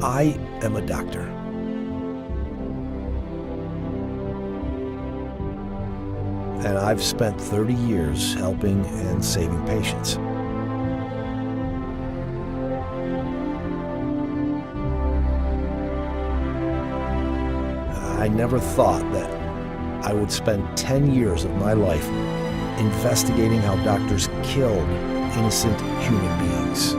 I am a doctor. And I've spent 30 years helping and saving patients. I never thought that I would spend 10 years of my life investigating how doctors killed innocent human beings.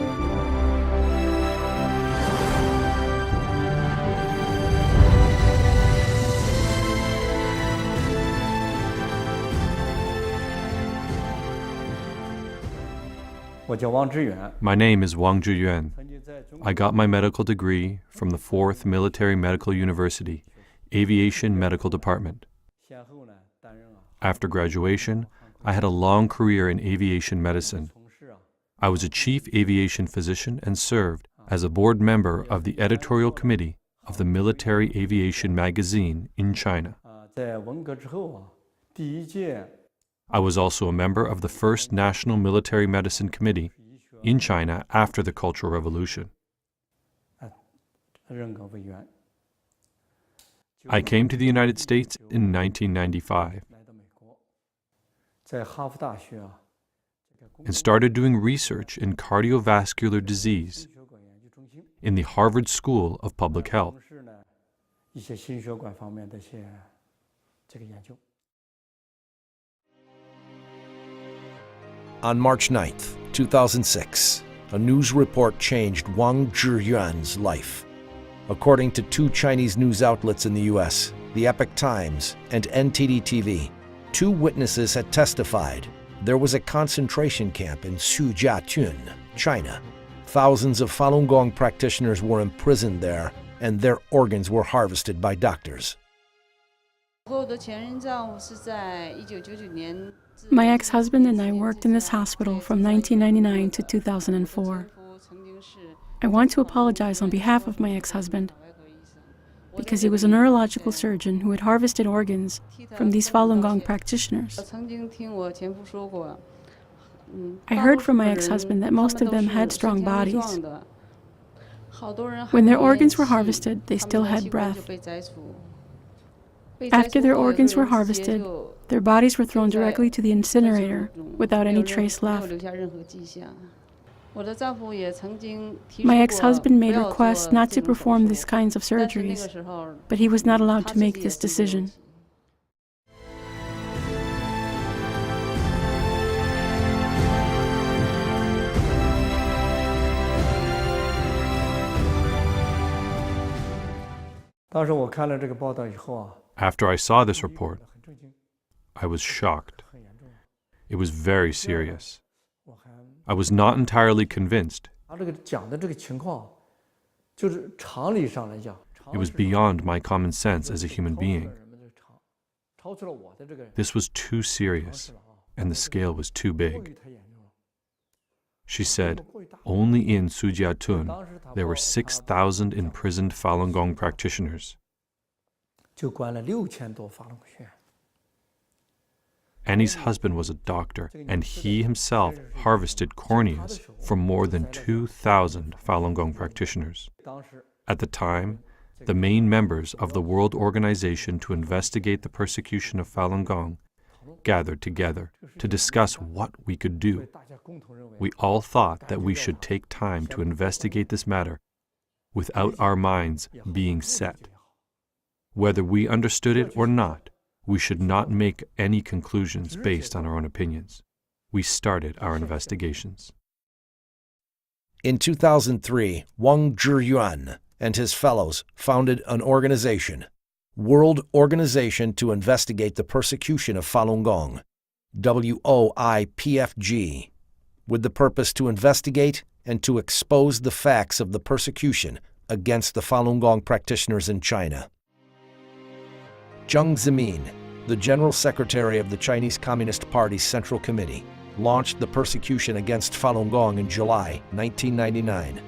My name is Wang Zhiyuan. I got my medical degree from the 4th Military Medical University, Aviation Medical Department. After graduation, I had a long career in aviation medicine. I was a chief aviation physician and served as a board member of the editorial committee of the Military Aviation magazine in China. I was also a member of the first National Military Medicine Committee in China after the Cultural Revolution. I came to the United States in 1995 and started doing research in cardiovascular disease in the Harvard School of Public Health. On March 9th, 2006, a news report changed Wang Zhiyuan's life. According to two Chinese news outlets in the U.S., the Epoch Times and NTD TV, two witnesses had testified there was a concentration camp in Sujiatun, China. Thousands of Falun Gong practitioners were imprisoned there, and their organs were harvested by doctors. My ex-husband and I worked in this hospital from 1999 to 2004. I want to apologize on behalf of my ex-husband because he was a neurological surgeon who had harvested organs from these Falun Gong practitioners. I heard from my ex-husband that most of them had strong bodies. When their organs were harvested, they still had breath. After their organs were harvested, their bodies were thrown directly to the incinerator without any trace left. My ex-husband made requests not to perform these kinds of surgeries, but he was not allowed to make this decision. After I saw this report, I was shocked. It was very serious. I was not entirely convinced. It was beyond my common sense as a human being. This was too serious, and the scale was too big. She said, only in Sujiatun, there were 6,000 imprisoned Falun Gong practitioners. Annie's husband was a doctor, and he himself harvested corneas from more than 2,000 Falun Gong practitioners. At the time, the main members of the World Organization to investigate the persecution of Falun Gong gathered together to discuss what we could do. We all thought that we should take time to investigate this matter without our minds being set. Whether we understood it or not, we should not make any conclusions based on our own opinions. We started our investigations. In 2003, Wang Zhiyuan and his fellows founded an organization, World Organization to Investigate the Persecution of Falun Gong, WOIPFG, with the purpose to investigate and to expose the facts of the persecution against the Falun Gong practitioners in China. Jiang Zemina, the General Secretary of the Chinese Communist Party's Central Committee, launched the persecution against Falun Gong in July 1999.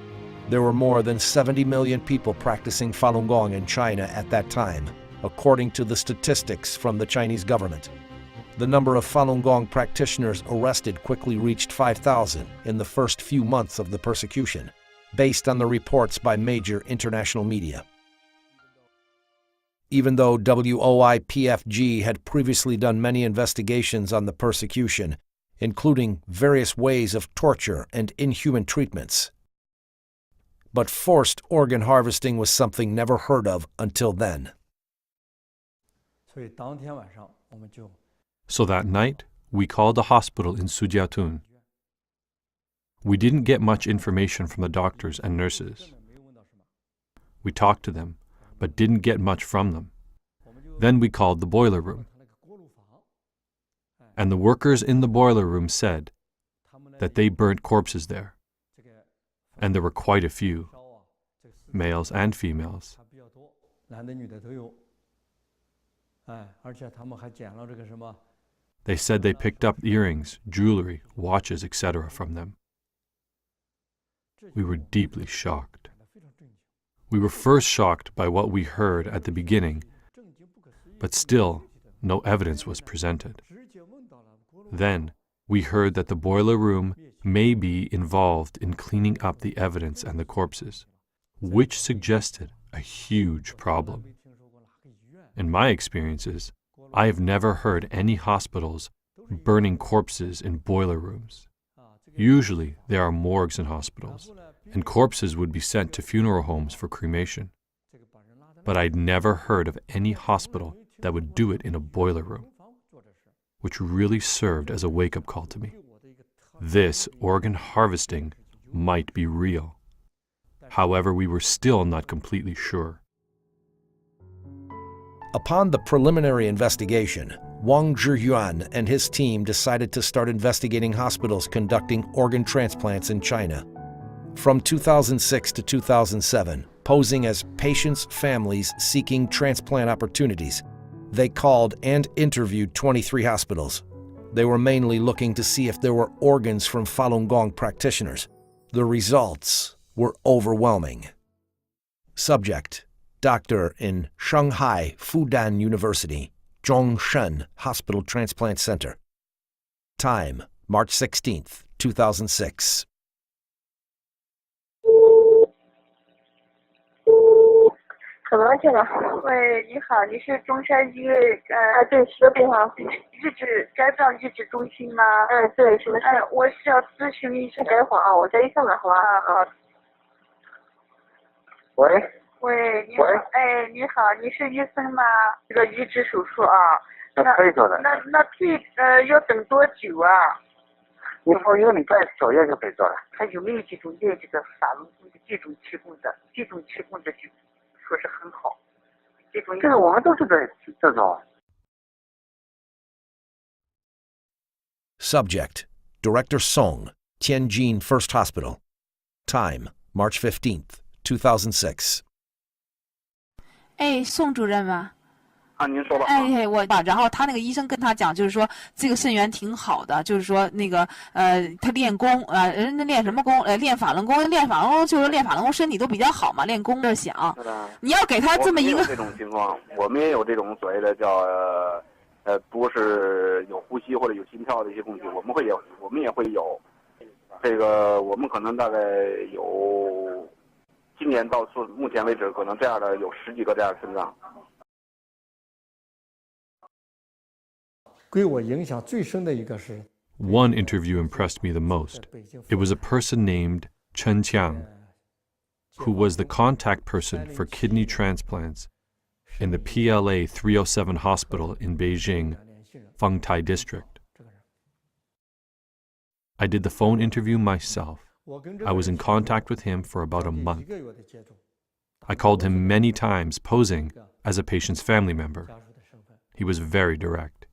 There were more than 70 million people practicing Falun Gong in China at that time, according to the statistics from the Chinese government. The number of Falun Gong practitioners arrested quickly reached 5,000 in the first few months of the persecution. based on the reports by major international media. Even though WOIPFG had previously done many investigations on the persecution, including various ways of torture and inhuman treatments, but forced organ harvesting was something never heard of until then. So that night, we called a hospital in Sujiatun. We didn't get much information from the doctors and nurses. We talked to them, but didn't get much from them. Then we called the boiler room. And the workers in the boiler room said that they burnt corpses there. And there were quite a few, males and females. They said they picked up earrings, jewelry, watches, etc. from them. We were deeply shocked. We were first shocked by what we heard at the beginning, but still no evidence was presented. Then we heard that the boiler room may be involved in cleaning up the evidence and the corpses, which suggested a huge problem. In my experiences, I have never heard any hospitals burning corpses in boiler rooms. Usually, there are morgues in hospitals, and corpses would be sent to funeral homes for cremation. But I'd never heard of any hospital that would do it in a boiler room, which really served as a wake-up call to me. This organ harvesting might be real. However, we were still not completely sure. Upon the preliminary investigation, Wang Zhiyuan and his team decided to start investigating hospitals conducting organ transplants in China. From 2006 to 2007, posing as patients' families seeking transplant opportunities, they called and interviewed 23 hospitals. They were mainly looking to see if there were organs from Falun Gong practitioners. The results were overwhelming. Subject: doctor in Shanghai Fudan University, Zhongshan Hospital Transplant Center. Time: March 16th, 2006.喂，你好，你是中山医院对，是的，对哈，该病日志中心吗？对，是的。我是要咨询一下。等一会儿啊，我再一下子，好吧？喂，你好，你好，你是医生吗？这个移植手术啊，可以做的。那要等多久啊？你放1个礼拜左右就可以做了。还有没有这种练这个法轮功的这种气功的就说是很好。这个我们都是这种。Subject: Director Song, Tianjin First Hospital. Time: March 15th, 2006. 宋主任吗？您说吧。然后他那个医生跟他讲，就是说这个肾源挺好的，就是说那个他练功人家练什么功？练法轮功，就是练法轮功身体都比较好嘛，练功的想。你要给他这么一个。这种情况，我们也有这种所谓的叫不是有呼吸或者有心跳的一些工具，我们也会有。这个我们可能大概有，今年到目前为止，可能这样的有10几个这样的肾脏。One interview impressed me the most. It was a person named Chen Qiang, who was the contact person for kidney transplants in the PLA 307 hospital in Beijing, Fengtai district. I did the phone interview myself. I was in contact with him for about a month. I called him many times, posing as a patient's family member. He was very direct.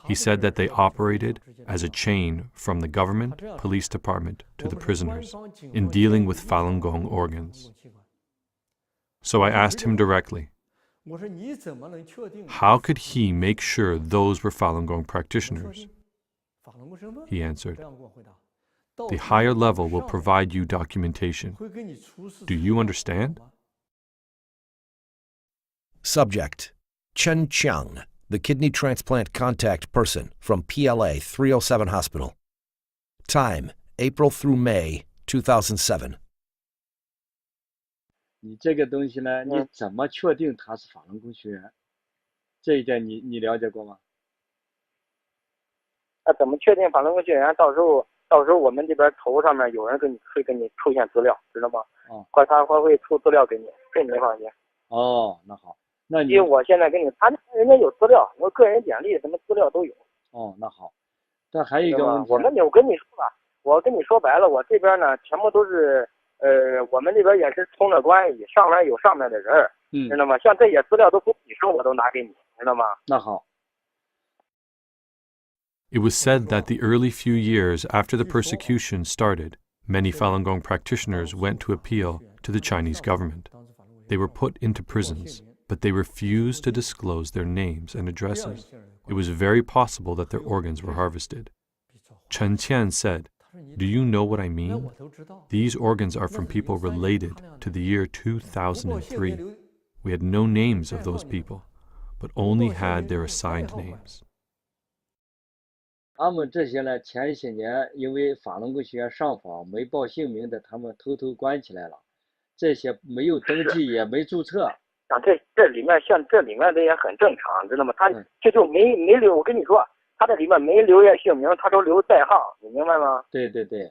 He said that they operated as a chain from the government, police department to the prisoners in dealing with Falun Gong organs. So I asked him directly, how could he make sure those were Falun Gong practitioners? He answered, the higher level will provide you documentation. Do you understand? Subject: Chen Qiang, the kidney transplant contact person from PLA 307 Hospital. Time: April through May 2007. 你这个东西呢，你怎么确定他是法轮功学员？这一点你了解过吗？那怎么确定法轮功学员？到时候我们这边头上面有人会给你出现资料，知道吗？或他会出资料给你，这你放心。哦，那好，那你因为我现在给你，人家有资料，我个人简历什么资料都有。哦，那好，但还有一个问题，我跟你说吧，我跟你说白了，我这边呢全部都是我们这边也是通着关系，上面有上面的人，知道吗？像这些资料都不你说我都拿给你，知道吗？那好。It was said that the early few years after the persecution started, many Falun Gong practitioners went to appeal to the Chinese government. They were put into prisons, but they refused to disclose their names and addresses. It was very possible that their organs were harvested. Chen Qian said, "Do you know what I mean? These organs are from people related to the year 2003. We had no names of those people, but only had their assigned names." 他们这些呢，前些年因为法轮功学员上访没报姓名的，他们偷偷关起来了。这些没有登记也没注册。这里面像这里面的也很正常，知道吗？他这就没留，我跟你说，他这里面没留下姓名，他都留代号，你明白吗？对对对。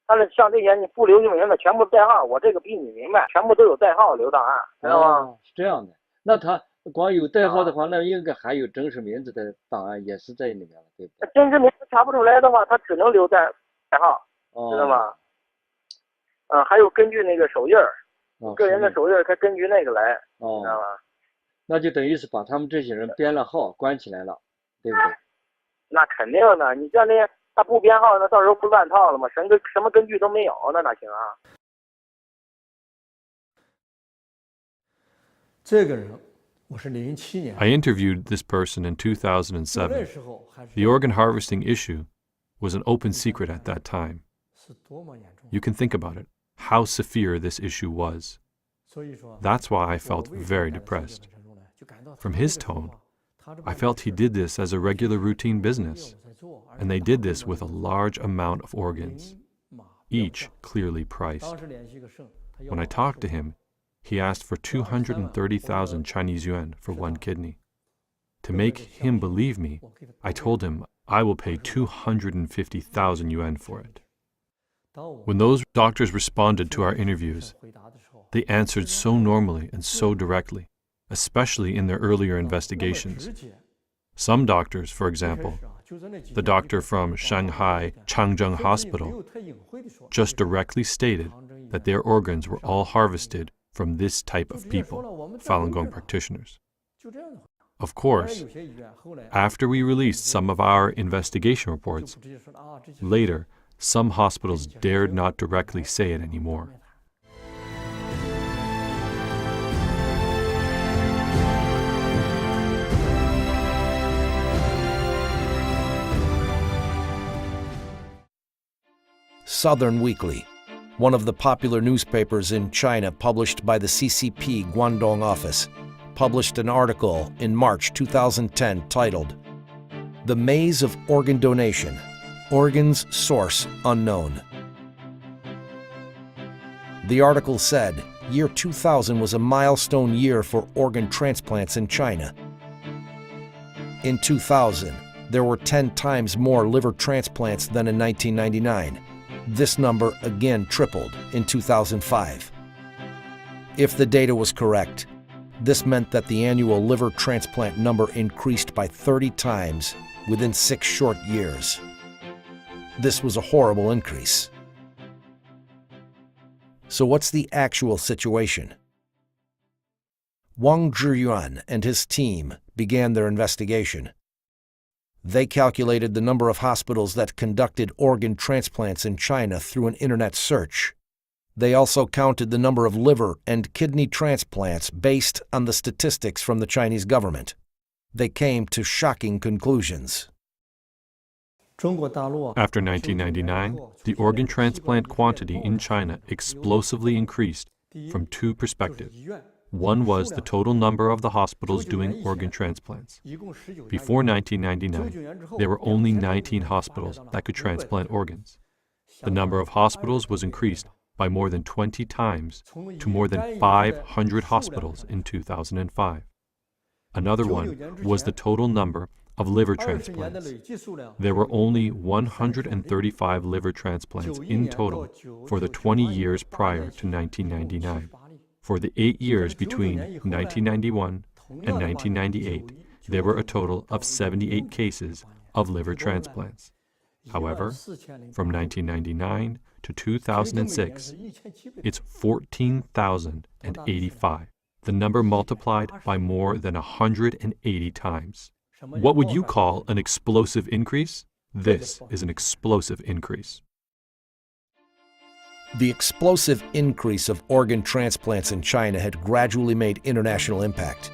他是像这些你不留姓名的全部代号，我这个比你明白，全部都有代号留档案，知道吗？是这样的。那他光有代号的话，那应该还有真实名字的档案也是在里面了，对不对？真实名字查不出来的话，他只能留代号，知道吗？还有根据那个手印儿，个人的手印儿，他根据那个来，知道吗？那就等于是把他们这些人编了号，关起来了，对不对？那肯定的，你像那他不编号，那到时候不乱套了吗？什么根据都没有，那哪行啊？这个人。I interviewed this person in 2007. The organ harvesting issue was an open secret at that time. You can think about it, how severe this issue was. That's why I felt very depressed. From his tone, I felt he did this as a regular routine business, and they did this with a large amount of organs, each clearly priced. When I talked to him, he asked for 230,000 Chinese yuan for one kidney. To make him believe me, I told him I will pay 250,000 yuan for it. When those doctors responded to our interviews, they answered so normally and so directly, especially in their earlier investigations. Some doctors, for example, the doctor from Shanghai Changzheng Hospital, just directly stated that their organs were all harvested from this type of people, Falun Gong practitioners. Of course, after we released some of our investigation reports, later, some hospitals dared not directly say it anymore. Southern Weekly, one of the popular newspapers in China published by the CCP Guangdong office, published an article in March 2010 titled, "The Maze of Organ Donation, Organs Source Unknown." The article said, year 2000 was a milestone year for organ transplants in China. In 2000, there were 10 times more liver transplants than in 1999. This number again tripled in 2005. If the data was correct, this meant that the annual liver transplant number increased by 30 times within 6 short years. This was a horrible increase. So what's the actual situation? Wang Zhiyuan and his team began their investigation. They calculated the number of hospitals that conducted organ transplants in China through an internet search. They also counted the number of liver and kidney transplants based on the statistics from the Chinese government. They came to shocking conclusions. After 1999, the organ transplant quantity in China explosively increased from 2 perspectives. One was the total number of the hospitals doing organ transplants. Before 1999, there were only 19 hospitals that could transplant organs. The number of hospitals was increased by more than 20 times to more than 500 hospitals in 2005. Another one was the total number of liver transplants. There were only 135 liver transplants in total for the 20 years prior to 1999. For the 8 years between 1991 and 1998, there were a total of 78 cases of liver transplants. However, from 1999 to 2006, it's 14,085. The number multiplied by more than 180 times. What would you call an explosive increase? This is an explosive increase. The explosive increase of organ transplants in China had gradually made international impact.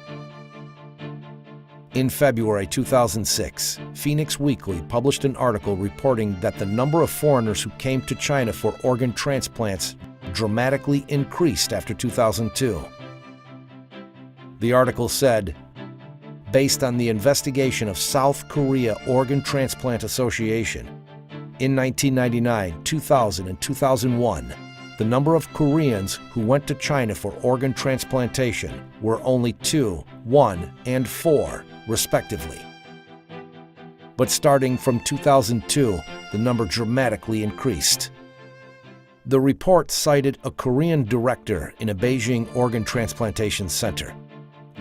In February 2006, Phoenix Weekly published an article reporting that the number of foreigners who came to China for organ transplants dramatically increased after 2002. The article said, based on the investigation of South Korea Organ Transplant Association, in 1999, 2000, and 2001, the number of Koreans who went to China for organ transplantation were only 2, 1, and 4, respectively. But starting from 2002, the number dramatically increased. The report cited a Korean director in a Beijing organ transplantation center.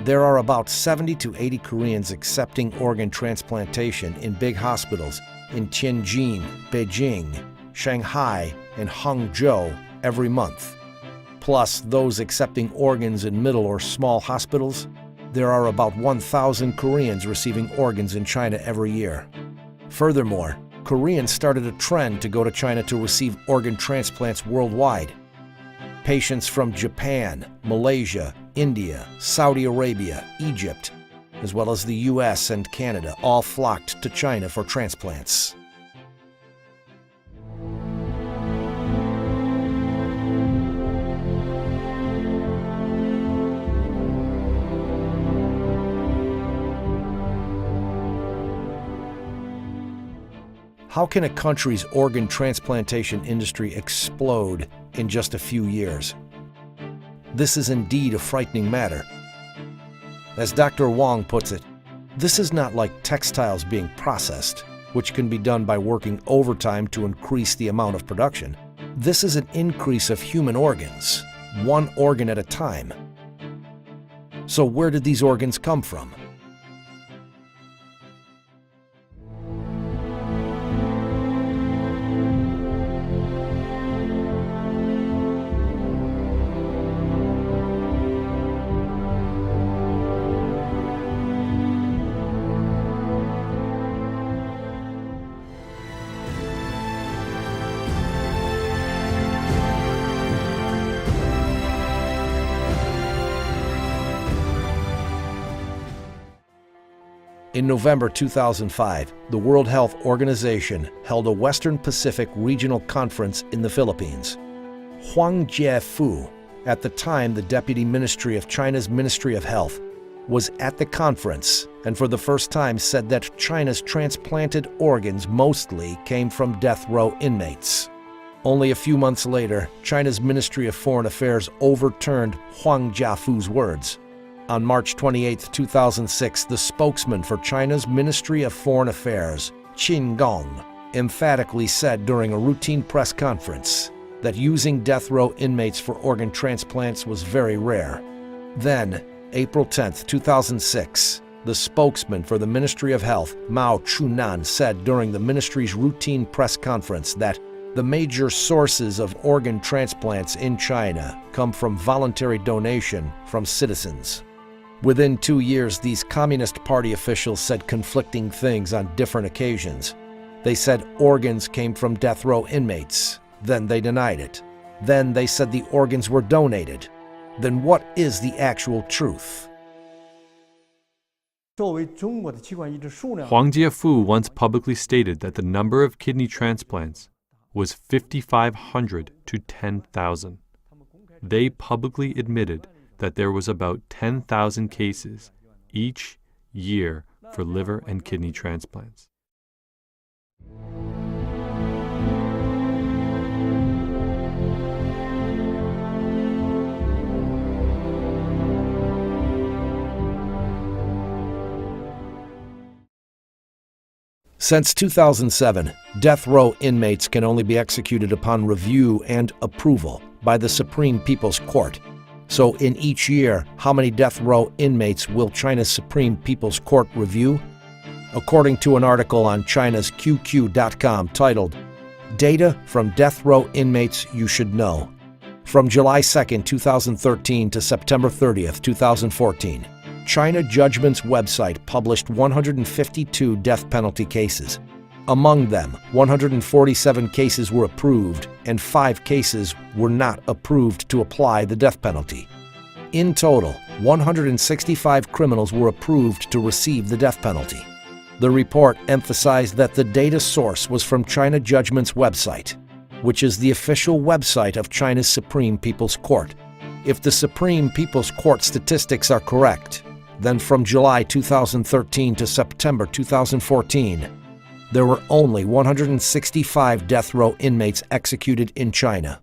There are about 70 to 80 Koreans accepting organ transplantation in big hospitals in Tianjin, Beijing, Shanghai, and Hangzhou every month. Plus those accepting organs in middle or small hospitals, there are about 1,000 Koreans receiving organs in China every year. Furthermore, Koreans started a trend to go to China to receive organ transplants worldwide. Patients from Japan, Malaysia, India, Saudi Arabia, Egypt, as well as the US and Canada, all flocked to China for transplants. How can a country's organ transplantation industry explode in just a few years? This is indeed a frightening matter. As Dr. Wang puts it, this is not like textiles being processed, which can be done by working overtime to increase the amount of production. This is an increase of human organs, one organ at a time. So where did these organs come from? In November 2005, the World Health Organization held a Western Pacific Regional Conference in the Philippines. Huang Jiefu, at the time the Deputy Ministry of China's Ministry of Health, was at the conference and for the first time said that China's transplanted organs mostly came from death row inmates. Only a few months later, China's Ministry of Foreign Affairs overturned Huang Jiefu's words. On March 28, 2006, the spokesman for China's Ministry of Foreign Affairs, Qin Gong, emphatically said during a routine press conference that using death row inmates for organ transplants was very rare. Then, April 10, 2006, the spokesman for the Ministry of Health, Mao Chunan, said during the ministry's routine press conference that the major sources of organ transplants in China come from voluntary donation from citizens. Within 2 years, these Communist Party officials said conflicting things on different occasions. They said organs came from death row inmates. Then they denied it. Then they said the organs were donated. Then what is the actual truth? Huang Jiefu once publicly stated that the number of kidney transplants was 5,500 to 10,000. They publicly admitted that there was about 10,000 cases each year for liver and kidney transplants. Since 2007, death row inmates can only be executed upon review and approval by the Supreme People's Court. So in each year, how many death row inmates will China's Supreme People's Court review? According to an article on China's QQ.com titled, Data from Death Row Inmates You Should Know. From July 2, 2013 to September 30, 2014, China Judgment's website published 152 death penalty cases. Among them, 147 cases were approved and 5 cases were not approved to apply the death penalty. In total, 165 criminals were approved to receive the death penalty. The report emphasized that the data source was from China Judgment's website, which is the official website of China's Supreme People's Court. If the Supreme People's Court statistics are correct, then from July 2013 to September 2014, there were only 165 death row inmates executed in China.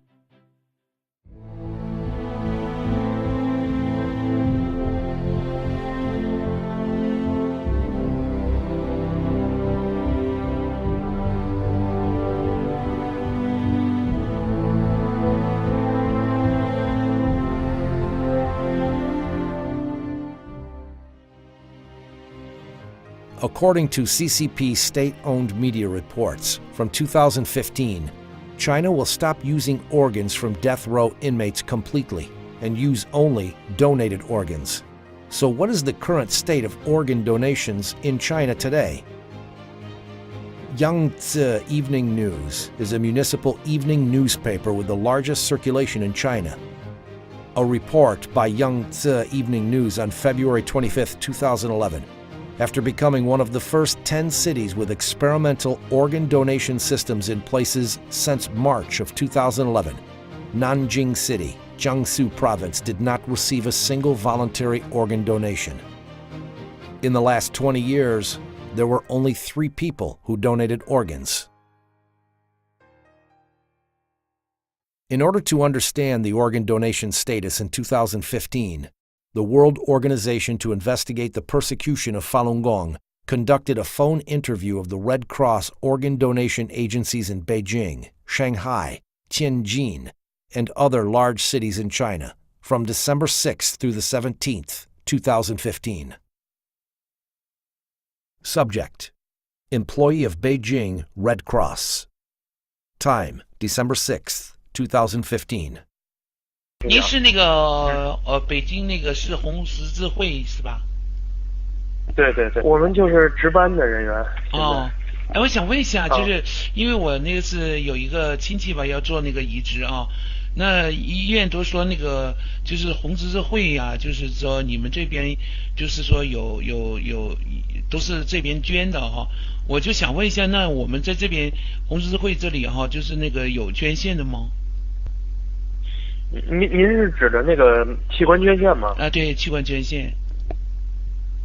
According to CCP state-owned media reports, from 2015, China will stop using organs from death row inmates completely and use only donated organs. So what is the current state of organ donations in China today? Yangtze Evening News is a municipal evening newspaper with the largest circulation in China. A report by Yangtze Evening News on February 25, 2011, after becoming one of the first 10 cities with experimental organ donation systems in places since March of 2011, Nanjing City, Jiangsu Province did not receive a single voluntary organ donation. In the last 20 years, there were only 3 people who donated organs. In order to understand the organ donation status in 2015, the World Organization to Investigate the Persecution of Falun Gong conducted a phone interview of the Red Cross organ donation agencies in Beijing, Shanghai, Tianjin, and other large cities in China from December 6th through the 17th, 2015. Subject: Employee of Beijing Red Cross. Time: December 6th, 2015. 您是那个北京那个市红十字会是吧？对对对，我们就是值班的人员。哦，哎，我想问一下，就是因为我那个是有一个亲戚吧，要做那个移植啊，那医院都说那个就是红十字会呀，就是说你们这边就是说有都是这边捐的哈，我就想问一下，那我们在这边红十字会这里哈，就是那个有捐献的吗？您是指的那个器官捐献吗？啊，对，器官捐献。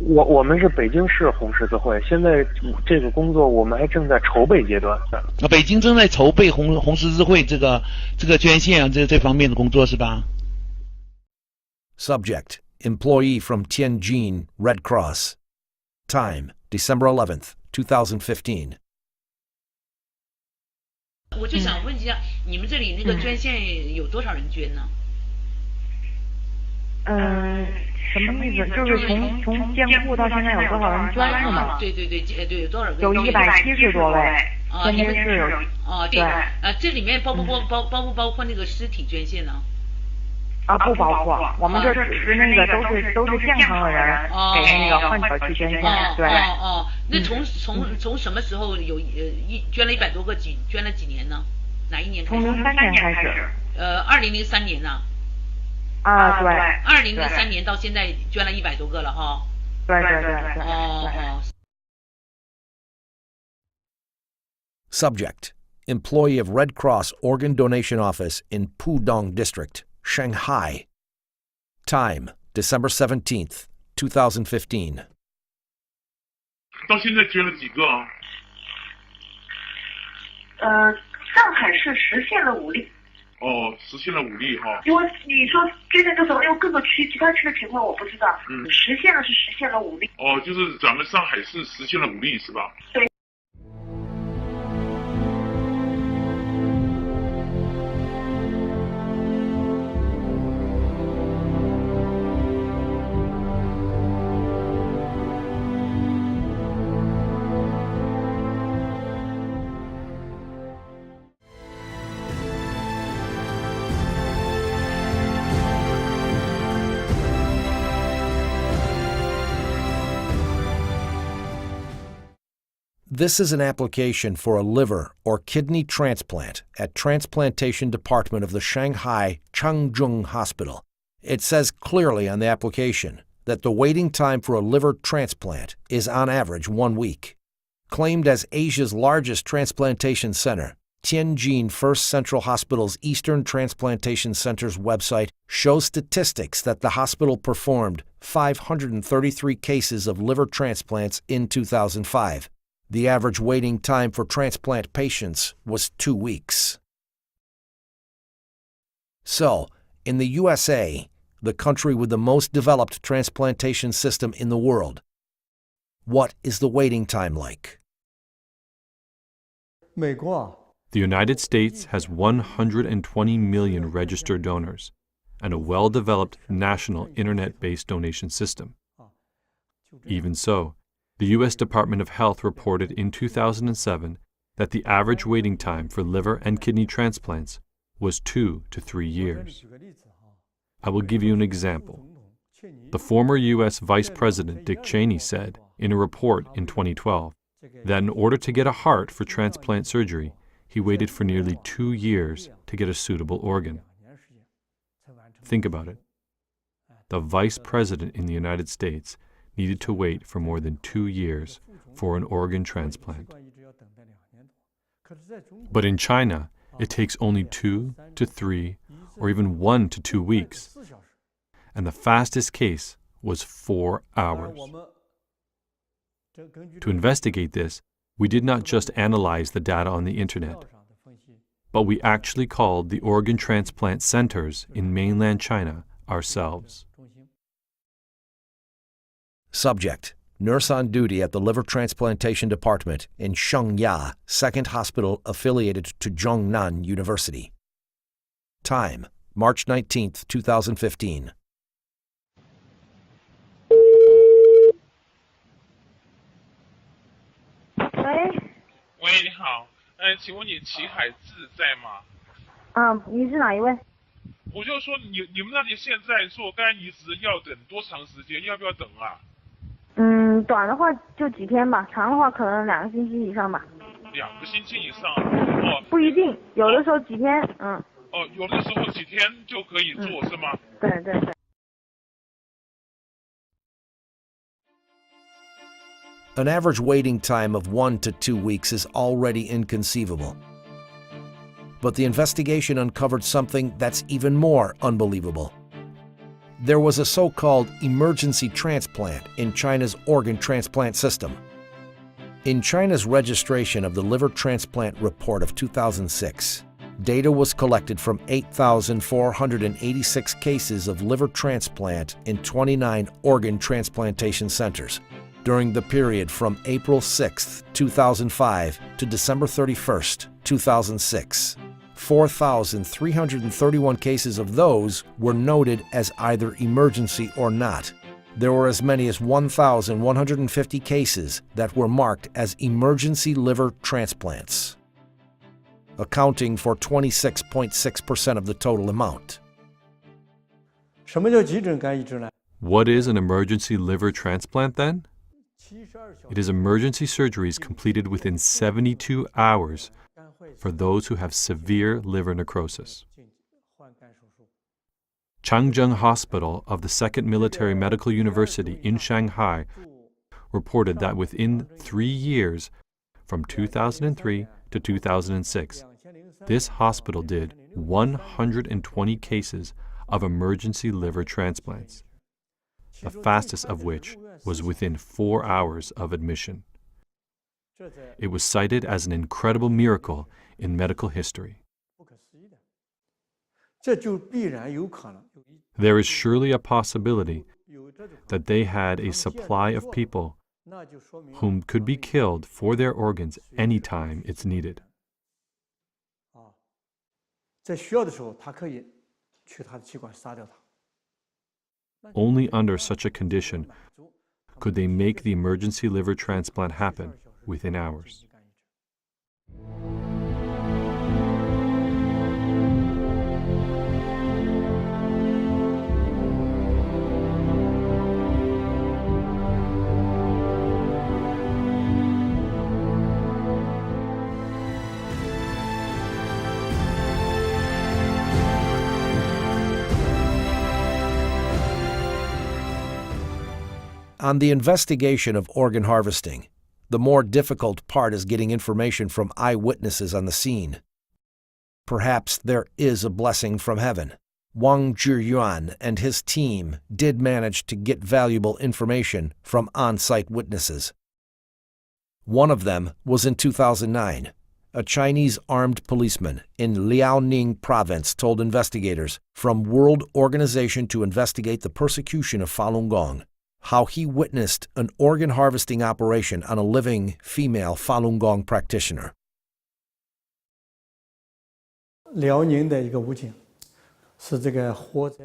我们是北京市红十字会，现在这个工作我们还正在筹备阶段。啊，北京正在筹备红十字会这个捐献啊，这方面的工作是吧？ Subject: Employee from Tianjin Red Cross. Time: December 11th, 2015. 我就想问一下，你们这里那个捐献有多少人捐呢？什么意思？就是从建户到现在有多少人捐是吗？对，有多少个？有170多位。啊，你们是有啊？对啊，这里面包不包括那个尸体捐献呢？啊，不包括，我们这只是那个都是健康的人给那个患者去捐献。对。那从什么时候有捐了100多个捐了几年呢？哪一年开始？从03年开始。2003年呢？啊，对。2003年到现在捐了100多个了哈。对。Subject: Employee of Red Cross Organ Donation Office in Pudong District, Shanghai. Time: December 17th, 2015. 到现在捐了几个啊？上海市实现了5例。哦，实现了5例哈。因为你说捐献多少，因为各个区其他区的情况我不知道。实现了5例。哦，就是咱们上海市实现了5例是吧？对。This is an application for a liver or kidney transplant at Transplantation Department of the Shanghai Changzheng Hospital. It says clearly on the application that the waiting time for a liver transplant is on average 1 week. Claimed as Asia's largest transplantation center, Tianjin First Central Hospital's Eastern Transplantation Center's website shows statistics that the hospital performed 533 cases of liver transplants in 2005. The average waiting time for transplant patients was 2 weeks. So, in the USA, the country with the most developed transplantation system in the world, what is the waiting time like? The United States has 120 million registered donors and a well-developed national internet-based donation system. Even so, the U.S. Department of Health reported in 2007 that the average waiting time for liver and kidney transplants was 2 to 3 years. I will give you an example. The former U.S. Vice President Dick Cheney said in a report in 2012 that in order to get a heart for transplant surgery, he waited for nearly 2 years to get a suitable organ. Think about it. The Vice President in the United States needed to wait for more than 2 years for an organ transplant. But in China, it takes only 2 to 3 or even 1 to 2 weeks. And the fastest case was 4 hours. To investigate this, we did not just analyze the data on the internet, but we actually called the organ transplant centers in mainland China ourselves. Subject: nurse on duty at the Liver Transplantation Department in Shengya, second hospital affiliated to Zhongnan University. Time: March 19, 2015. 喂，你好，请问你齐海志在吗？你是哪一位？我就说你们那里现在做肝移植要等多长时间？要不要等啊？短的话就几天吧，长的话可能2个星期以上吧。2个星期以上？哦，不一定，有的时候几天，哦，有的时候几天就可以做，是吗？对对对。An average waiting time of 1 to 2 weeks is already inconceivable. But the investigation uncovered something that's even more unbelievable. There was a so-called emergency transplant in China's organ transplant system. In China's registration of the liver transplant report of 2006, data was collected from 8,486 cases of liver transplant in 29 organ transplantation centers. During the period from April 6, 2005 to December 31, 2006. 4,331 cases of those were noted as either emergency or not. There were as many as 1,150 cases that were marked as emergency liver transplants, accounting for 26.6% of the total amount. What is an emergency liver transplant then? It is emergency surgeries completed within 72 hours for those who have severe liver necrosis. Changzheng Hospital of the Second Military Medical University in Shanghai reported that within 3 years, from 2003 to 2006, this hospital did 120 cases of emergency liver transplants, the fastest of which was within 4 hours of admission. It was cited as an incredible miracle in medical history. There is surely a possibility that they had a supply of people whom could be killed for their organs any time it's needed. Only under such a condition could they make the emergency liver transplant happen within hours. On the investigation of organ harvesting, the more difficult part is getting information from eyewitnesses on the scene. Perhaps there is a blessing from heaven. Wang Zhiyuan and his team did manage to get valuable information from on-site witnesses. One of them was in 2009. A Chinese armed policeman in Liaoning province told investigators from World Organization to Investigate the Persecution of Falun Gong how he witnessed an organ harvesting operation on a living female Falun Gong practitioner.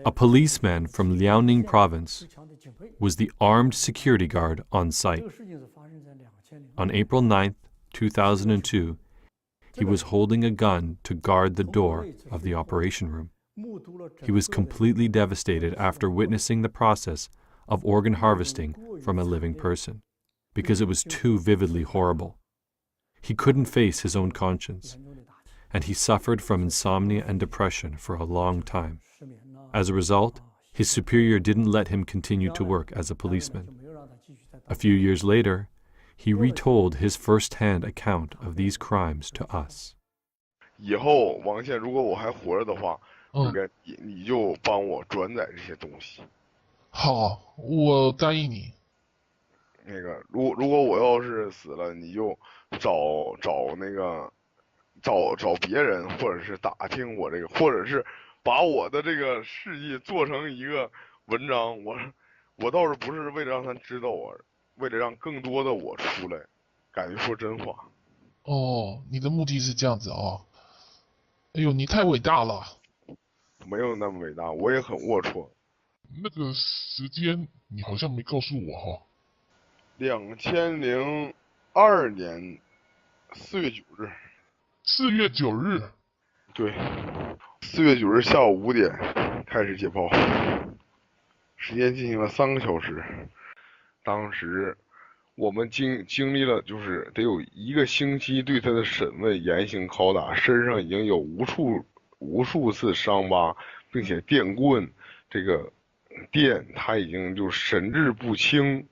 A policeman from Liaoning province was the armed security guard on site. On April 9, 2002, he was holding a gun to guard the door of the operation room. He was completely devastated after witnessing the process of organ harvesting from a living person, because it was too vividly horrible. He couldn't face his own conscience, and he suffered from insomnia and depression for a long time. As a result, his superior didn't let him continue to work as a policeman. A few years later, he retold his first-hand account of these crimes to us. 以后王宪，如果我还活着的话，你就帮我转载这些东西。好，我答应你。那个，如果我要是死了，你就找别人，或者是打听我这个，或者是把我的这个事迹做成一个文章。我倒是不是为了让他知道我，为了让更多的我出来，敢于说真话。哦，你的目的是这样子哦。哎呦，你太伟大了。没有那么伟大，我也很龌龊。那个时间你好像没告诉我哈。2002年4月9日。4月9日。对，4月9日下午5点开始解剖，时间进行了3个小时。当时我们经历了就是得有1个星期对他的审问、严刑拷打，身上已经有无数次伤疤，并且电棍这个电他已经就神志不清，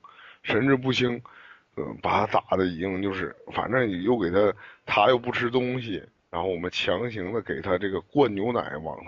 把他打的已经就是反正又给他又不吃东西，然后我们强行的给他这个灌牛奶往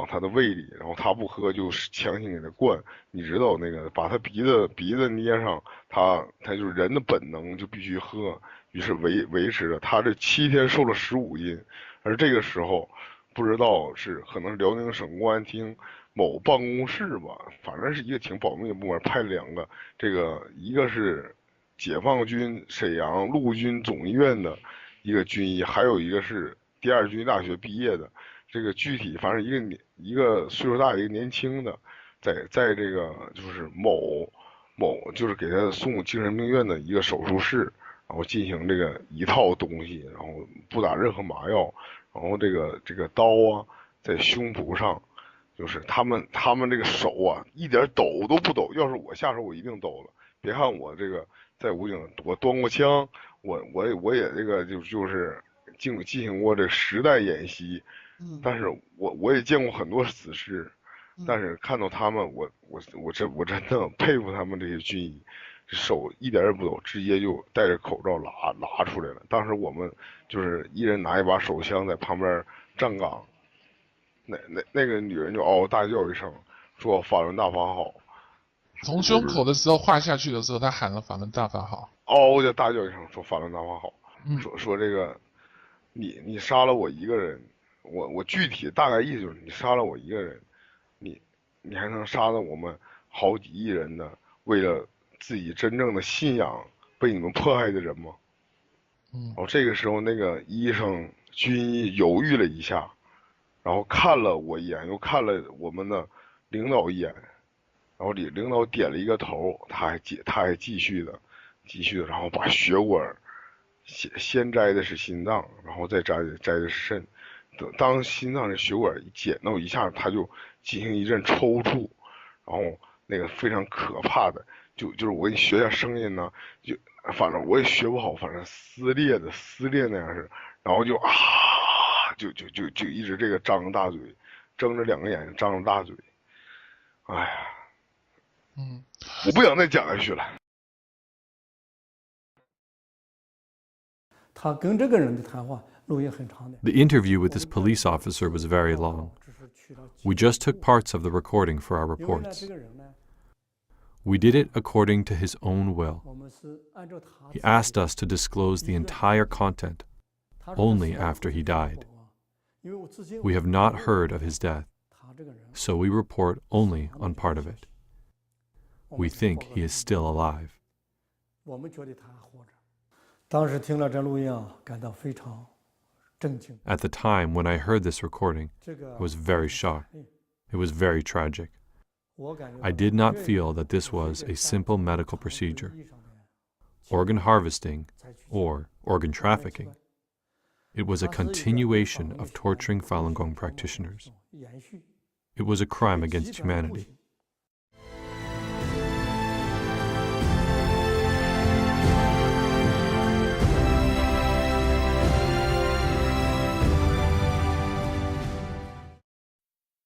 他的胃里，然后他不喝就强行给他灌，你知道那个把他鼻子捏上，他就是人的本能就必须喝，于是维持着他这7天瘦了15斤，而这个时候不知道是可能是辽宁省公安厅某办公室吧，反正是一个挺保密的部门，派了2个，这个一个是解放军沈阳陆军总医院的一个军医，还有一个是第2军医大学毕业的，这个具体反正一个岁数大一个年轻的，在这个就是某就是给他送精神病院的一个手术室，然后进行这个一套东西，然后不打任何麻药，然后这个刀啊在胸脯上。就是他们这个手啊，一点抖都不抖。要是我下手，我一定抖了。别看我这个在武警，我端过枪，我也这个就是进行过这实弹演习。但是我也见过很多死尸，但是看到他们，我真的佩服他们这些军医，手一点也不抖，直接就戴着口罩拉出来了。当时我们就是一人拿一把手枪在旁边站岗。那个女人就嗷嗷大叫一声，说法轮大法好。从胸口的时候划下去的时候，她喊了法轮大法好。嗷嗷大叫一声，说法轮大法好。说这个，你杀了我一个人，我具体大概意思就是你杀了我一个人，你还能杀了我们好几亿人的为了自己真正的信仰被你们迫害的人吗？这个时候那个医生军医犹豫了一下。然后看了我一眼，又看了我们的领导一眼，然后领导点了一个头，他还继续的，然后把血管先摘的是心脏，然后再摘的是肾，当心脏的血管一剪到一下，他就进行一阵抽搐，然后那个非常可怕的，就是我给你学一下声音呢，就反正我也学不好，反正撕裂那样是，然后就啊。就一直这个张着大嘴，睁着2个眼睛，张着大嘴，哎呀，我不想再讲下去了。The interview with this police officer was very long. We just took parts of the recording for our reports. We did it according to his own will. He asked us to disclose the entire content only after he died. We have not heard of his death, so we report only on part of it. We think he is still alive. At the time when I heard this recording, I was very shocked. It was very tragic. I did not feel that this was a simple medical procedure. Organ harvesting, or organ trafficking. It was a continuation of torturing Falun Gong practitioners. It was a crime against humanity.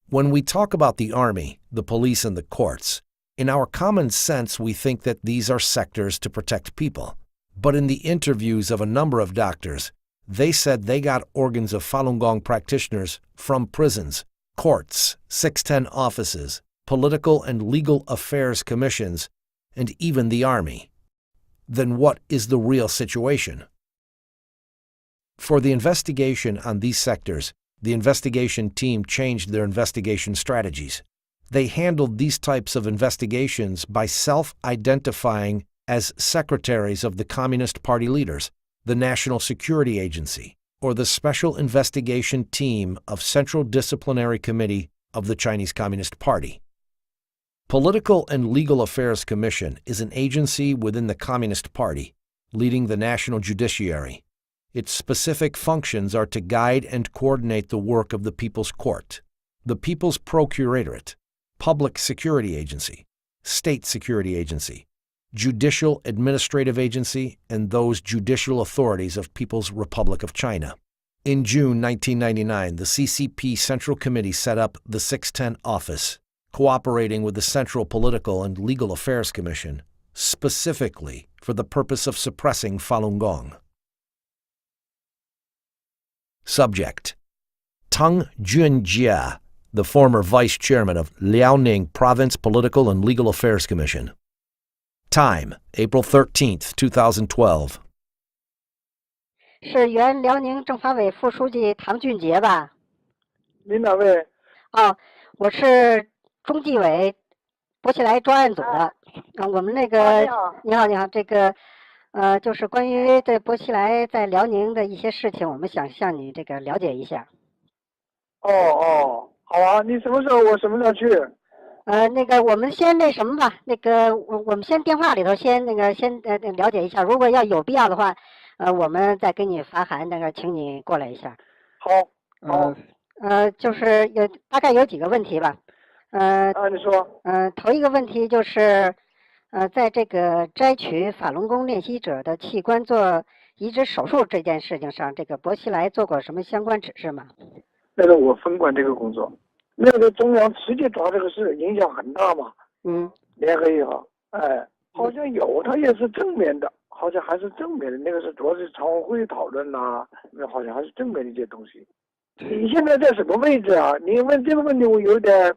When we talk about the army, the police, and the courts, in our common sense we think that these are sectors to protect people. But in the interviews of a number of doctors, they said they got organs of Falun Gong practitioners from prisons, courts, 610 offices, political and legal affairs commissions, and even the army. Then what is the real situation? For the investigation on these sectors, the investigation team changed their investigation strategies. They handled these types of investigations by self-identifying as secretaries of the Communist Party leaders, the National Security Agency, or the Special Investigation Team of Central Disciplinary Committee of the Chinese Communist Party. Political and Legal Affairs Commission is an agency within the Communist Party, leading the national judiciary. Its specific functions are to guide and coordinate the work of the People's Court, the People's Procuratorate, Public Security Agency, State Security Agency, Judicial Administrative Agency, and those judicial authorities of People's Republic of China. In June 1999, the CCP Central Committee set up the 610 Office, cooperating with the Central Political and Legal Affairs Commission, specifically for the purpose of suppressing Falun Gong. Subject: Tang Junjie, the former vice chairman of Liaoning Province Political and Legal Affairs Commission. Time: April 13th, 2012. 是原辽宁政法委副书记唐俊杰吧？您哪位？我是中纪委博起来专案组的。我们那个你好，这个就是关于这博起来在辽宁的一些事情，我们想向你这个了解一下。好啊，你什么时候？我什么时候去？那个我们先那什么吧，那个我们先电话里头先了解一下，如果要有必要的话，我们再给你发函，那个请你过来一下。好。就是大概有几个问题吧。你说。头一个问题就是。在这个摘取法轮功练习者的器官做移植手术这件事情上，这个薄熙来做过什么相关指示吗？那个我分管这个工作，那个中央直接抓这个事，影响很大嘛。联合以后，好像有，他也是正面的，好像还是正面的，那个是主要是常委会讨论呐，那好像还是正面的一些东西。你现在在什么位置啊？你问这个问题我有点，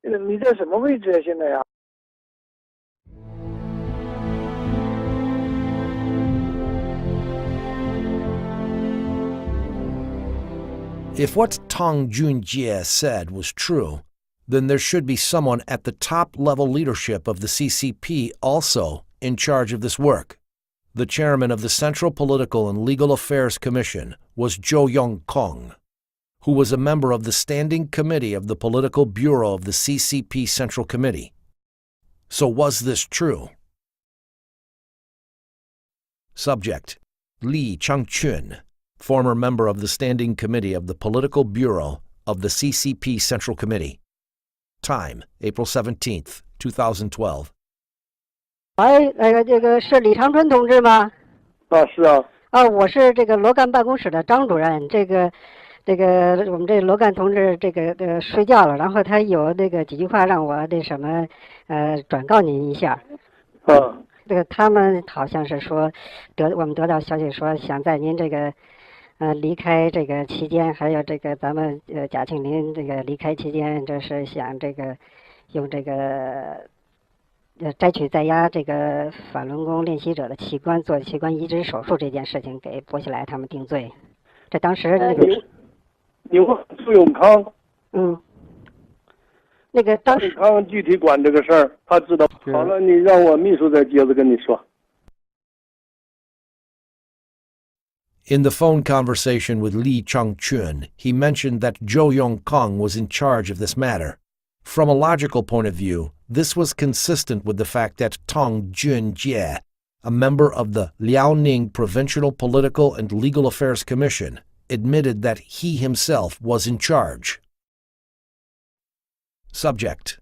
你在什么位置啊？现在呀？If what Tang Junjie said was true, then there should be someone at the top-level leadership of the CCP also in charge of this work. The chairman of the Central Political and Legal Affairs Commission was Zhou Yongkong, who was a member of the Standing Committee of the Political Bureau of the CCP Central Committee. So was this true? Subject: Li Changchun, former member of the Standing Committee of the Political Bureau of the CCP Central Committee. Time: April 17th, 2012. 这个是李长春同志吗？是啊。我是这个罗干办公室的张主任。这个这个我们这罗干同志这个睡觉了，然后他有那个几句话让我那什么转告您一下。这个他们好像是说我们得到消息说想在您这个离开这个期间，还有这个咱们贾庆林这个离开期间，就是想这个用这个摘取在押这个法轮功练习者的器官做器官移植手术这件事情给薄熙来他们定罪。这当时那个你问苏永康，那个当时康具体管这个事儿，他知道。好了，你让我秘书再接着跟你说。In the phone conversation with Li Changchun, he mentioned that Zhou Yongkang was in charge of this matter. From a logical point of view, this was consistent with the fact that Tong Junjie, a member of the Liaoning Provincial Political and Legal Affairs Commission, admitted that he himself was in charge. Subject: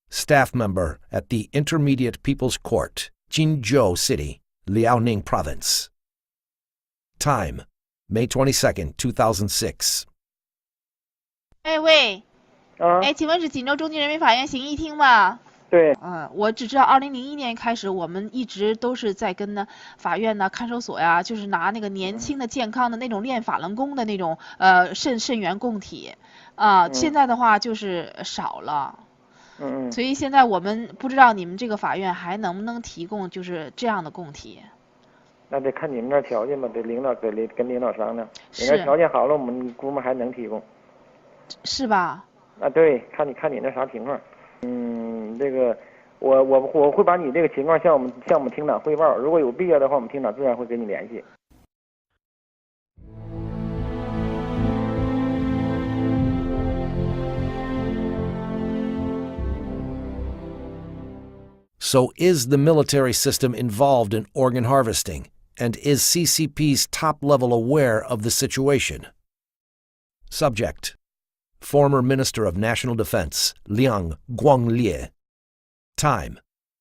Staff member at the Intermediate People's Court, Jinzhou City, Liaoning Province. Time: May 22nd, 2006. 喂，请问是锦州中级人民法院刑议厅吗？对。我只知道2001年开始，我们一直都是在跟呢法院呢看守所呀，就是拿那个年轻的健康的那种练法轮功的那种肾源供体现在的话就是少了。所以现在我们不知道你们这个法院还能不能提供就是这样的供体。那得看你们那条件吧，得跟领导商量。你那条件好了，我们估摸还能提供。是吧？对，看你那啥情况。这个我会把你这个情况向我们厅长汇报，如果有必要的话，我们厅长自然会跟你联系。So is the military system involved in organ harvesting? And is CCP's top level aware of the situation? Subject: Former Minister of National Defense, Liang Guanglie. Time: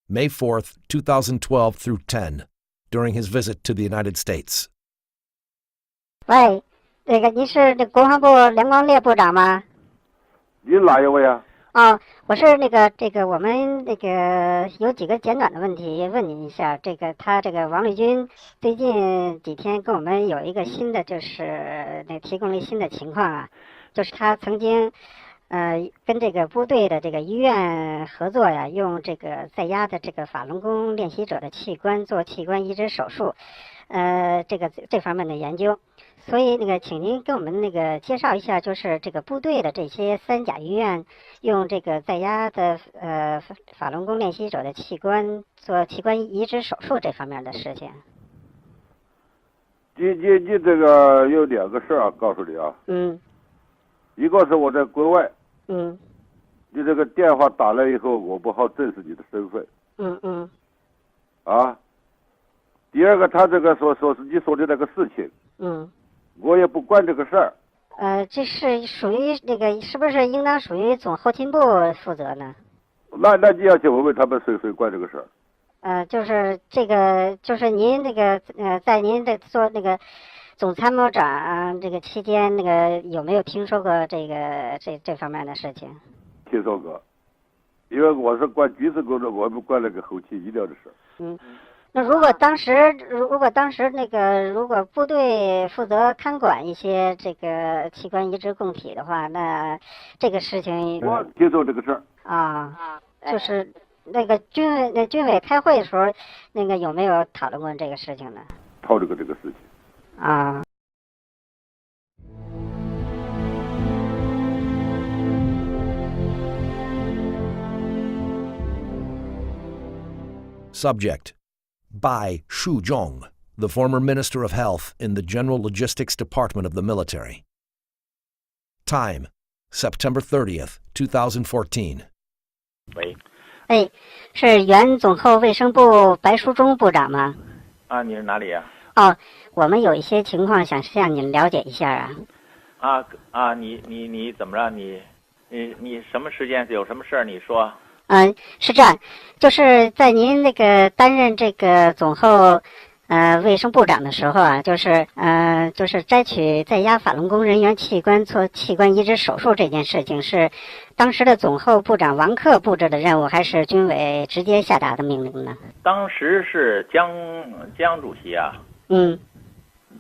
May 4th, 2012 through 10, during his visit to the United States. 喂，那个您是那国防部梁光烈部长吗？您哪一位啊？我是这个我们那个有几个简短的问题问您一下。他这个王立军最近几天跟我们有一个新的，就是提供了一新的情况啊，就是他曾经跟这个部队的这个医院合作呀，用这个在押的这个法轮功练习者的器官做器官移植手术，这方面的研究。所以请您给我们介绍一下，就是这个部队的这些三甲医院用这个在押的法轮功练习者的器官做器官移植手术这方面的事情。你这个有两个事儿告诉你啊。一个是我在国外。你这个电话打来以后，我不好证实你的身份。第二个，他这个说是你说的那个事情。我也不管这个事儿。这是属于是不是应当属于总后勤部负责呢？那你要去问问他们谁管这个事儿。就是这个，就是您在您做总参谋长这个期间，有没有听说过这方面的事情？听说过，因为我是管军事工作，我不管那个后勤医疗的事儿。那如果当时如果部队负责看管一些这个器官移植供体的话，那这个事情我听说这个事儿就是军委开会的时候，有没有讨论过这个事情呢？讨论过这个事情。Subject: Bai Shuzhong, the former Minister of Health in the General Logistics Department of the military. Time: September 30th, 2014. 喂，是原总后卫生部白书忠部长吗？你是哪里呀？我们有一些情况想向您了解一下啊。你怎么着？你什么时间有什么事儿？你说。是这样，就是在您担任这个总后卫生部长的时候啊，就是摘取在押法轮功人员器官做器官移植手术这件事情，是当时的总后部长王克布置的任务，还是军委直接下达的命令呢？当时是江主席啊，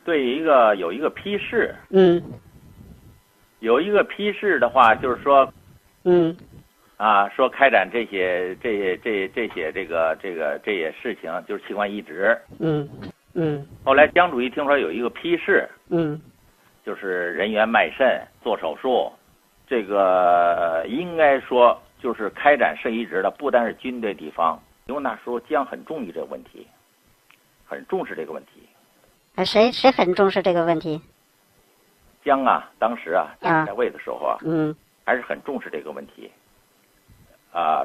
对有一个批示，有一个批示的话，就是说，说开展这些事情，就是器官移植。后来江主席听说有一个批示，就是人员卖肾做手术，这个应该说就是开展肾移植的，不单是军队地方，因为那时候江很重视这个问题，很重视这个问题。谁很重视这个问题？江啊，当时啊在位的时候啊，还是很重视这个问题。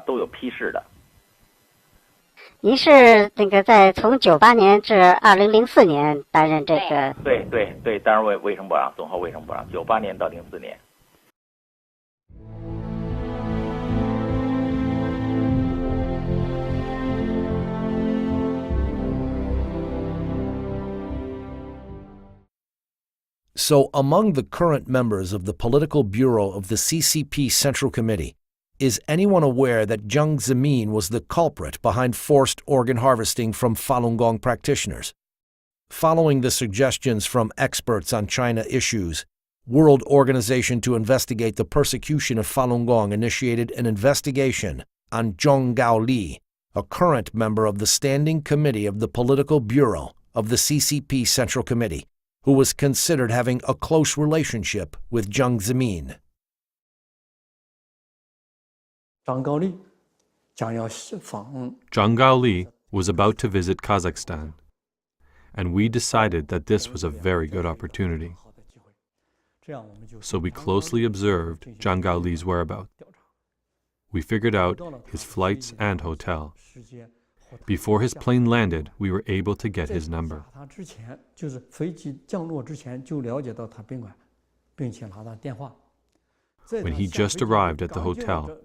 都有批示的。您是那个从98年至2004年担任这个？对，担任卫生部长，总后卫生部长，98年到04年。So, among the current members of the political bureau of the CCP Central Committee, is anyone aware that Jiang Zemina was the culprit behind forced organ harvesting from Falun Gong practitioners? Following the suggestions from experts on China issues, World Organization to Investigate the Persecution of Falun Gong initiated an investigation on Zhong Gaoli, a current member of the Standing Committee of the Political Bureau of the CCP Central Committee, who was considered having a close relationship with Jiang Zemina. Jiang Gaoli was about to visit Kazakhstan, and we decided that this was a very good opportunity. So we closely observed Jiang Gaoli's whereabouts. We figured out his flights and hotel. Before his plane landed, we were able to get his number. When he just arrived at the hotel,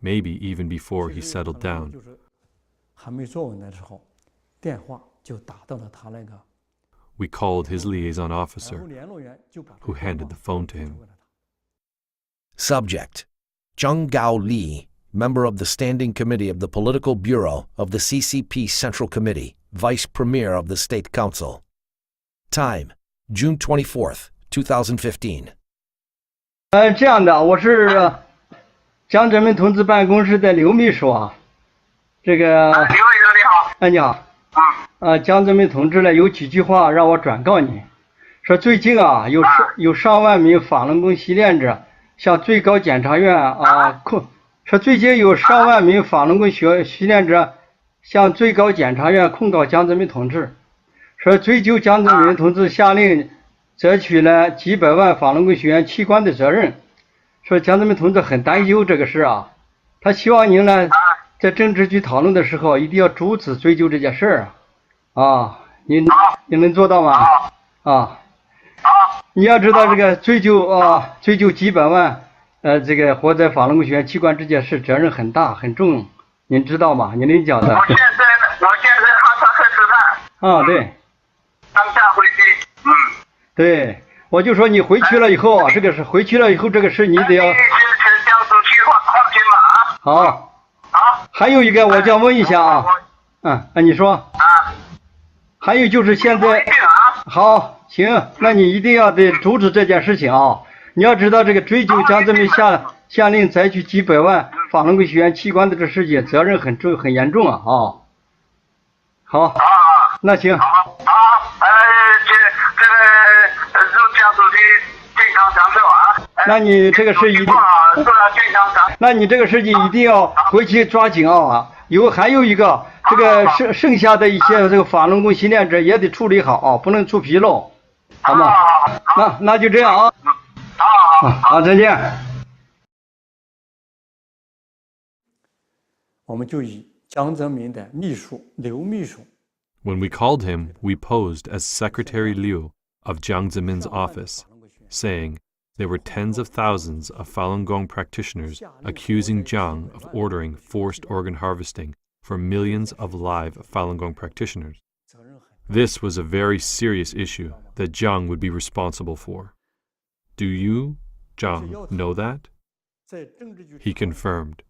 maybe even before he settled down, we called his liaison officer, who handed the phone to him. Subject: Zhang Gaoli, member of the Standing Committee of the Political Bureau of the CCP Central Committee, Vice Premier of the State Council. Time: June 24th, 2015. 这样的，我是江泽民同志办公室的刘秘书啊。这个刘秘书你好。你好。江泽民同志呢有几句话让我转告你，说最近啊有上万名法轮功习练者向最高检察院说最近有上万名法轮功习练者向最高检察院控告江泽民同志，说追究江泽民同志下令摘取了几百万法轮功学员器官的责任，说江泽民同志很担忧这个事啊，他希望您呢在政治局讨论的时候一定要逐次追究这件事儿你能做到吗？你要知道这个追究几百万这个活在法轮功学员器官这件事责任很大很重，您知道吗？您能讲的。我现在哈萨克斯坦。对。当下回去。对，我就说你回去了以后这个是回去了以后这个事你得要。好。还有一个我想问一下你说。还有就是现在。好，行，那你一定要得阻止这件事情你要知道这个追究江泽民下令采取几百万法轮功学员器官的这事情责任很重很严重好，那行。那你这个事一定，那你这个事情一定要回去抓紧还有一个这个剩下的一些这个法轮功习练者也得处理好不能出纰漏，好吗？那就这样好，再见。我们就以江泽民的秘书刘秘书。When we called him, we posed as Secretary Liu of Jiang Zemin's office, saying there were tens of thousands of Falun Gong practitioners accusing Jiang of ordering forced organ harvesting for millions of live Falun Gong practitioners. This was a very serious issue that Jiang would be responsible for. Do you, Jiang, know that? He confirmed,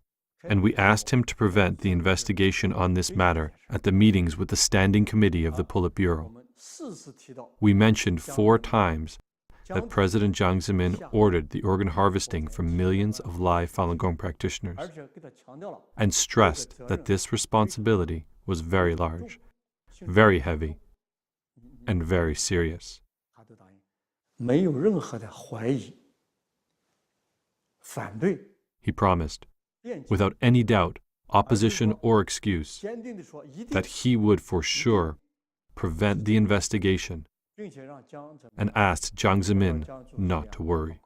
and we asked him to prevent the investigation on this matter at the meetings with the Standing Committee of the Politburo. We mentioned 4 times that President Jiang Zemin ordered the organ harvesting from millions of live Falun Gong practitioners, and stressed that this responsibility was very large, very heavy, and very serious. He promised, without any doubt, opposition or excuse, that he would for sure prevent the investigation, and asked Jiang Zemin not to worry.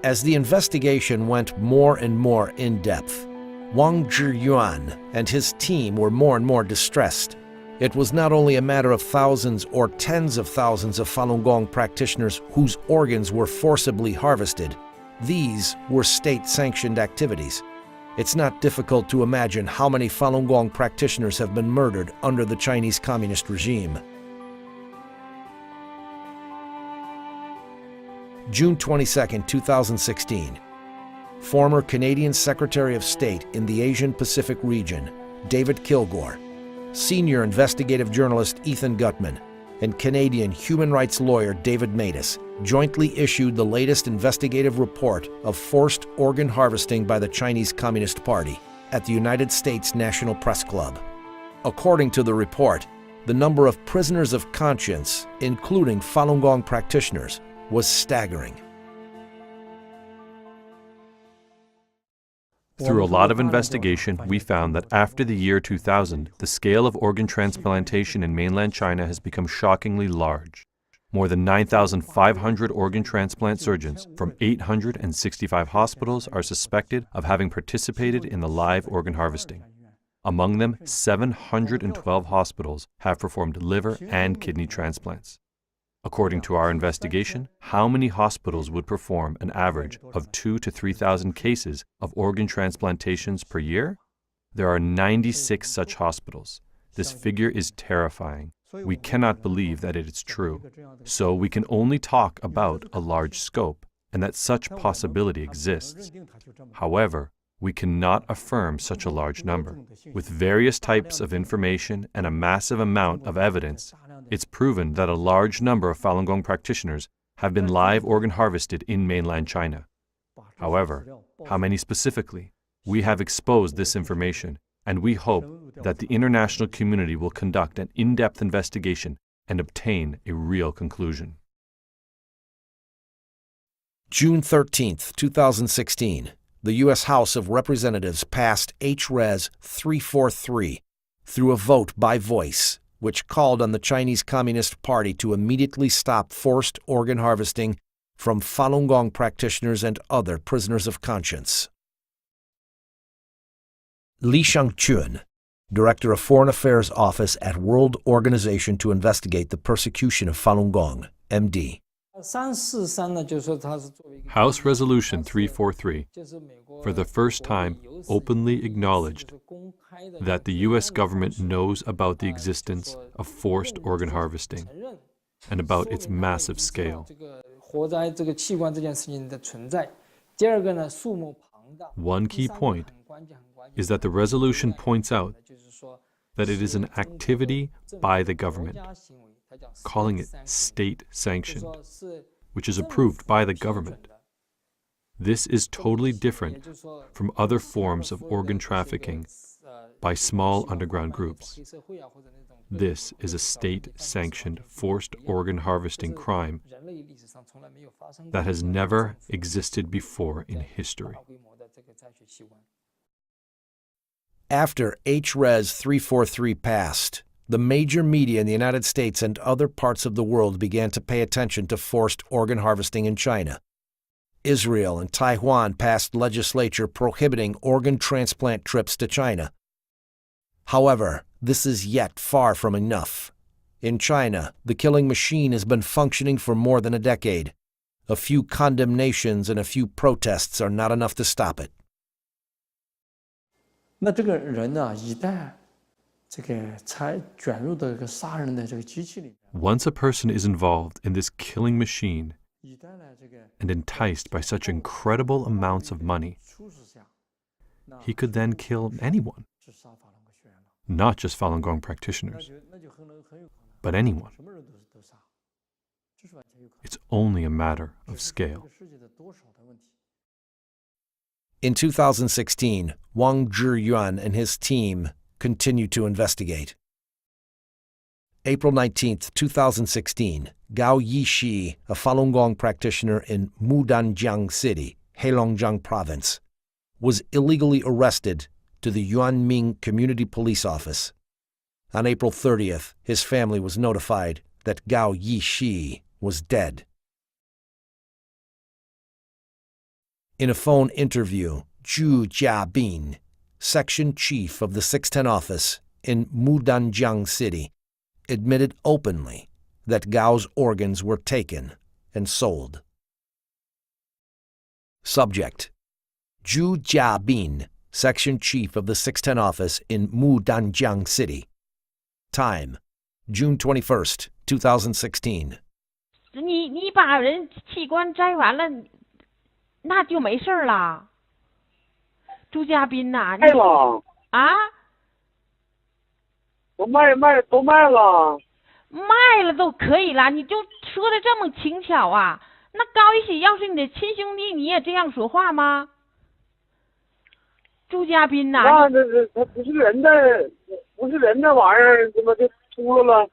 As the investigation went more and more in-depth, Wang Zhiyuan and his team were more and more distressed. It was not only a matter of thousands or tens of thousands of Falun Gong practitioners whose organs were forcibly harvested. These were state-sanctioned activities. It's not difficult to imagine how many Falun Gong practitioners have been murdered under the Chinese Communist regime. June 22, 2016. Former Canadian Secretary of State in the Asian-Pacific region, David Kilgore, senior investigative journalist Ethan Gutman, and Canadian human rights lawyer David Matus jointly issued the latest investigative report of forced organ harvesting by the Chinese Communist Party at the United States National Press Club. According to the report, the number of prisoners of conscience, including Falun Gong practitioners, was staggering. Through a lot of investigation, we found that after the year 2000, the scale of organ transplantation in mainland China has become shockingly large. More than 9,500 organ transplant surgeons from 865 hospitals are suspected of having participated in the live organ harvesting. Among them, 712 hospitals have performed liver and kidney transplants. According to our investigation, how many hospitals would perform an average of 2,000 to 3,000 cases of organ transplantations per year? There are 96 such hospitals. This figure is terrifying. We cannot believe that it is true. So we can only talk about a large scope and that such possibility exists. However, we cannot affirm such a large number. With various types of information and a massive amount of evidence, it's proven that a large number of Falun Gong practitioners have been live organ harvested in mainland China. However, how many specifically? We have exposed this information, and we hope that the international community will conduct an in-depth investigation and obtain a real conclusion. June 13, 2016. The U.S. House of Representatives passed H-Res 343 through a vote by voice, which called on the Chinese Communist Party to immediately stop forced organ harvesting from Falun Gong practitioners and other prisoners of conscience. Li Shangchun, Director of Foreign Affairs Office at World Organization to Investigate the Persecution of Falun Gong, MD. House Resolution 343, for the first time, openly acknowledged that the U.S. government knows about the existence of forced organ harvesting and about its massive scale. One key point is that the resolution points out that it is an activity by the government, calling it state-sanctioned, which is approved by the government. This is totally different from other forms of organ trafficking by small underground groups. This is a state-sanctioned forced organ harvesting crime that has never existed before in history. After H-Res 343 passed, the major media in the United States and other parts of the world began to pay attention to forced organ harvesting in China. Israel and Taiwan passed legislation prohibiting organ transplant trips to China. However, this is yet far from enough. In China, the killing machine has been functioning for more than a decade. A few condemnations and a few protests are not enough to stop it. 那这个人呢，一旦这个才卷入到这个杀人的这个机器里。 Once a person is involved in this killing machine and enticed by such incredible amounts of money, he could then kill anyone. Not just Falun Gong practitioners, but anyone. It's only a matter of scale. In 2016, Wang Zhiyuan and his team continued to investigate. April 19, 2016, Gao Yishi, a Falun Gong practitioner in Mudanjiang City, Heilongjiang Province, was illegally arrested to the Yuanming Community Police Office. On April 30th, his family was notified that Gao Yishi was dead. In a phone interview, Zhu Jiabin, section chief of the 610 office in Mudanjiang City, admitted openly that Gao's organs were taken and sold. Subject: Zhu Jiabin, section chief of the 610 office in Mudanjiang City. Time: June 21st, 2016. 你把人器官摘完了，那就没事了。朱家斌呐，卖了啊？都卖了。卖了都可以了，你就说的这么轻巧啊？那高一喜要是你的亲兄弟，你也这样说话吗？朱家斌呐，那他不是人的玩意儿，怎么就秃噜了？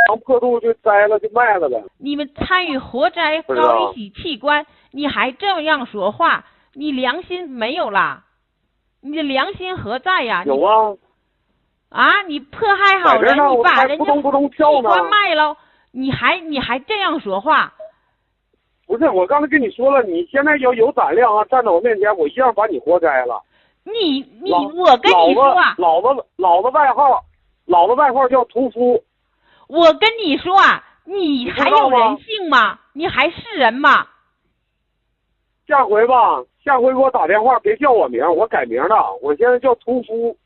长破肚就摘了就卖了呗。你们参与活摘高一喜器官，你还这样说话，你良心没有啦？你的良心何在呀？有啊。啊！你迫害好人，你把人家器官卖了，你还这样说话？不是，我刚才跟你说了，你现在要有胆量啊，站在我面前，我一样把你活摘了。我跟你说啊，老子外号叫屠夫。我跟你说啊，你还有人性吗？你还是人吗？下回给我打电话，别叫我名，我改名了，我现在叫屠夫。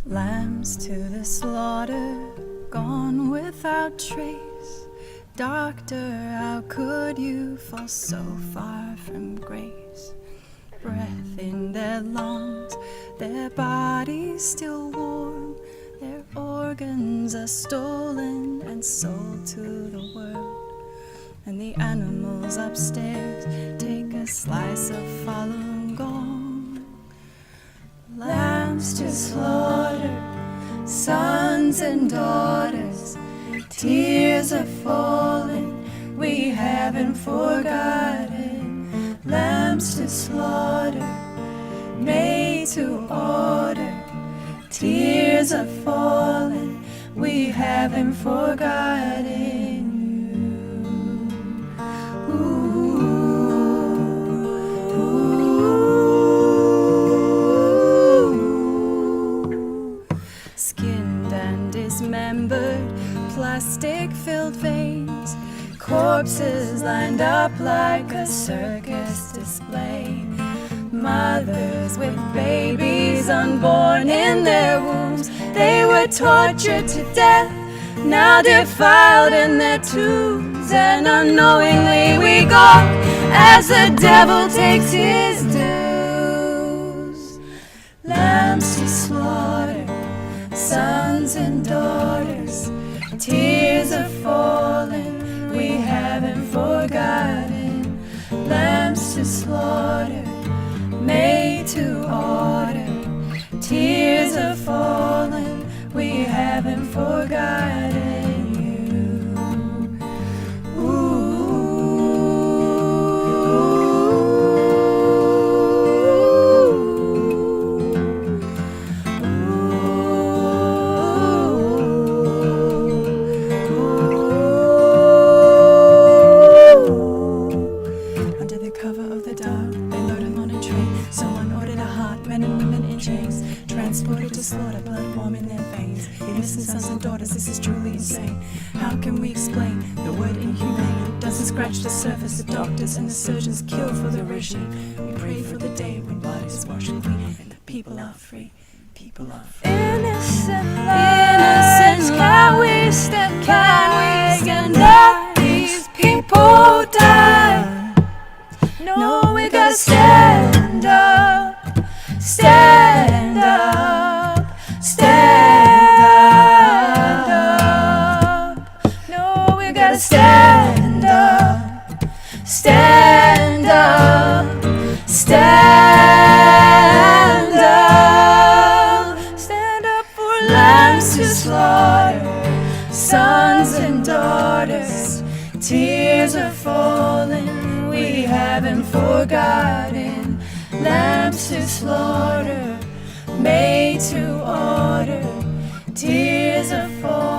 Lambs to the slaughter, gone without trace. Doctor, how could you fall so far from grace? Breath in their lungs, their bodies still warm. Their organs are stolen and sold to the world. And the animals upstairs take a slice of Falun Gong. Lambs to slaughter, sons and daughters, tears are falling, we haven't forgotten. Lambs to slaughter, made to order, tears are falling, we haven't forgotten you. Ooh. Skinned and dismembered, plastic-filled veins, corpses lined up like a circus display. Mothers with babies unborn in their wombs, they were tortured to death, now defiled in their tombs. and unknowingly we gawk as the devil takes his dues. Lambs to slaughter, sons and daughters, tears are falling, we haven't forgotten. Lambs to slaughter, made to order, tears are falling, we haven't forgotten you. Ooh. Under the cover of the dark, they load him on a train. Someone ordered a heart, men and women in chains, transported to slaughter, blood warm in their veins. Innocent sons and daughters, this is truly insane. How can we explain the word inhumane? Doesn't scratch the surface. The doctors and the surgeons kill for the regime. We pray for the day when bodies wash clean and the people are free. People are free. Innocence, can we stand up? These people die. No, we gotta stand up, stand up, stand up. No, we gotta stand up, stand up, stand up. Stand up for lambs to slaughter, sons and daughters, tears are falling, we haven't forgotten. Lambs to slaughter, made to order, tears are falling.